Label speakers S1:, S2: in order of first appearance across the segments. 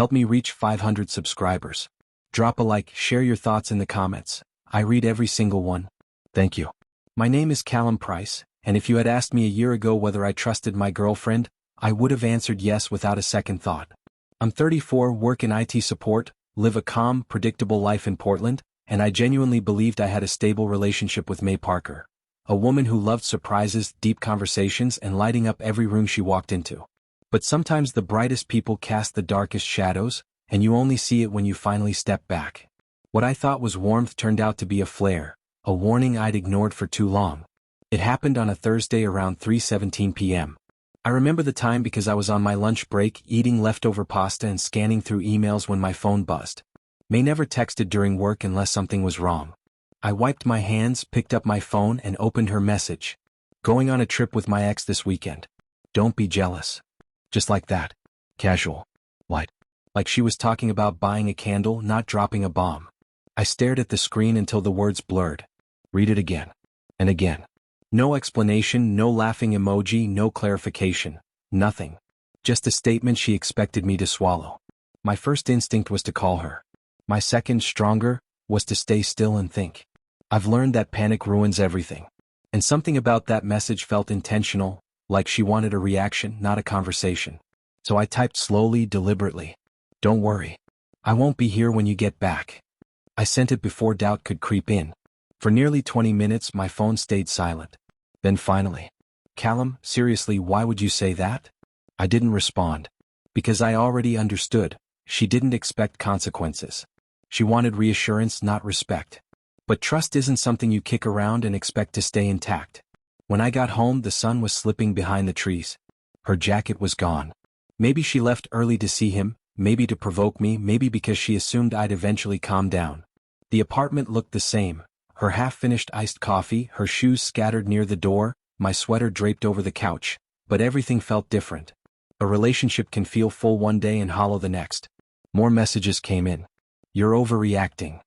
S1: Help me reach 500 subscribers. Drop a like, share your thoughts in the comments. I read every single one. Thank you. My name is Callum Price, and if you had asked me a year ago whether I trusted my girlfriend, I would have answered yes without a second thought. I'm 34, work in IT support, live a calm, predictable life in Portland, and I genuinely believed I had a stable relationship with May Parker, a woman who loved surprises, deep conversations, and lighting up every room she walked into. But sometimes the brightest people cast the darkest shadows, and you only see it when you finally step back. What I thought was warmth turned out to be a flare, a warning I'd ignored for too long. It happened on a Thursday around 3:17 p.m. I remember the time because I was on my lunch break eating leftover pasta and scanning through emails when my phone buzzed. May never texted during work unless something was wrong. I wiped my hands, picked up my phone, and opened her message. Going on a trip with my ex this weekend. Don't be jealous. Just like that. Casual. Light. Like she was talking about buying a candle, not dropping a bomb. I stared at the screen until the words blurred. Read it again. And again. No explanation, no laughing emoji, no clarification. Nothing. Just a statement she expected me to swallow. My first instinct was to call her. My second, stronger, was to stay still and think. I've learned that panic ruins everything. And something about that message felt intentional, like she wanted a reaction, not a conversation. So I typed slowly, deliberately. Don't worry. I won't be here when you get back. I sent it before doubt could creep in. For nearly 20 minutes my phone stayed silent. Then finally. Callum, seriously, why would you say that? I didn't respond. Because I already understood. She didn't expect consequences. She wanted reassurance, not respect. But trust isn't something you kick around and expect to stay intact. When I got home, the sun was slipping behind the trees. Her jacket was gone. Maybe she left early to see him, maybe to provoke me, maybe because she assumed I'd eventually calm down. The apartment looked the same. Her half-finished iced coffee, her shoes scattered near the door, my sweater draped over the couch. But everything felt different. A relationship can feel full one day and hollow the next. More messages came in. You're overreacting.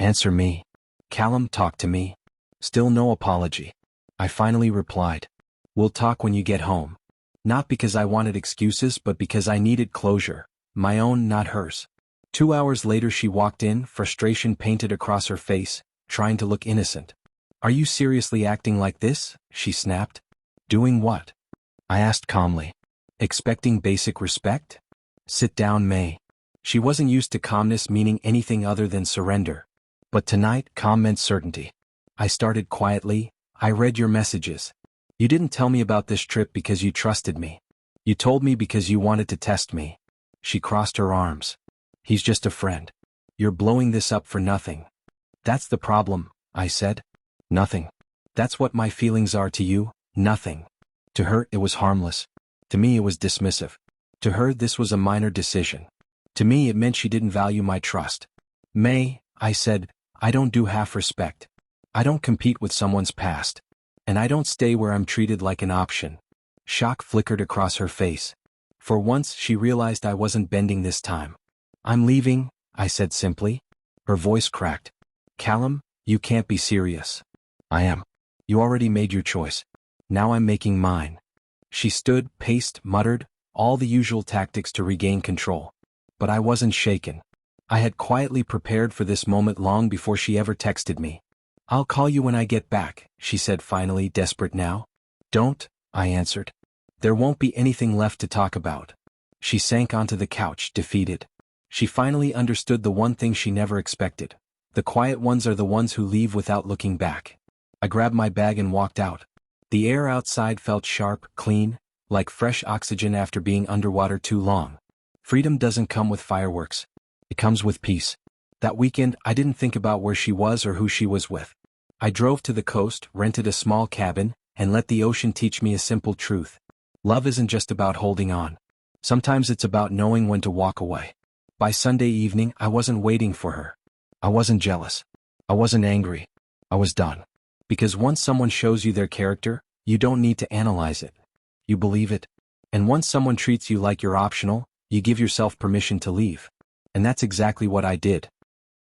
S1: Answer me. Callum, talk to me. Still no apology. I finally replied. We'll talk when you get home. Not because I wanted excuses, but because I needed closure. My own, not hers. 2 hours later she walked in, frustration painted across her face, trying to look innocent. Are you seriously acting like this? She snapped. Doing what? I asked calmly. Expecting basic respect? Sit down, May. She wasn't used to calmness meaning anything other than surrender. But tonight, calm meant certainty. I started quietly. I read your messages. You didn't tell me about this trip because you trusted me. You told me because you wanted to test me. She crossed her arms. He's just a friend. You're blowing this up for nothing. That's the problem, I said. Nothing. That's what my feelings are to you, nothing. To her, it was harmless. To me, it was dismissive. To her, this was a minor decision. To me, it meant she didn't value my trust. May, I said, I don't do half respect. I don't compete with someone's past. And I don't stay where I'm treated like an option. Shock flickered across her face. For once, she realized I wasn't bending this time. I'm leaving, I said simply. Her voice cracked. Callum, you can't be serious. I am. You already made your choice. Now I'm making mine. She stood, paced, muttered, all the usual tactics to regain control. But I wasn't shaken. I had quietly prepared for this moment long before she ever texted me. I'll call you when I get back, she said finally, desperate now. Don't, I answered. There won't be anything left to talk about. She sank onto the couch, defeated. She finally understood the one thing she never expected. The quiet ones are the ones who leave without looking back. I grabbed my bag and walked out. The air outside felt sharp, clean, like fresh oxygen after being underwater too long. Freedom doesn't come with fireworks. It comes with peace. That weekend, I didn't think about where she was or who she was with. I drove to the coast, rented a small cabin, and let the ocean teach me a simple truth. Love isn't just about holding on. Sometimes it's about knowing when to walk away. By Sunday evening, I wasn't waiting for her. I wasn't jealous. I wasn't angry. I was done. Because once someone shows you their character, you don't need to analyze it. You believe it. And once someone treats you like you're optional, you give yourself permission to leave. And that's exactly what I did.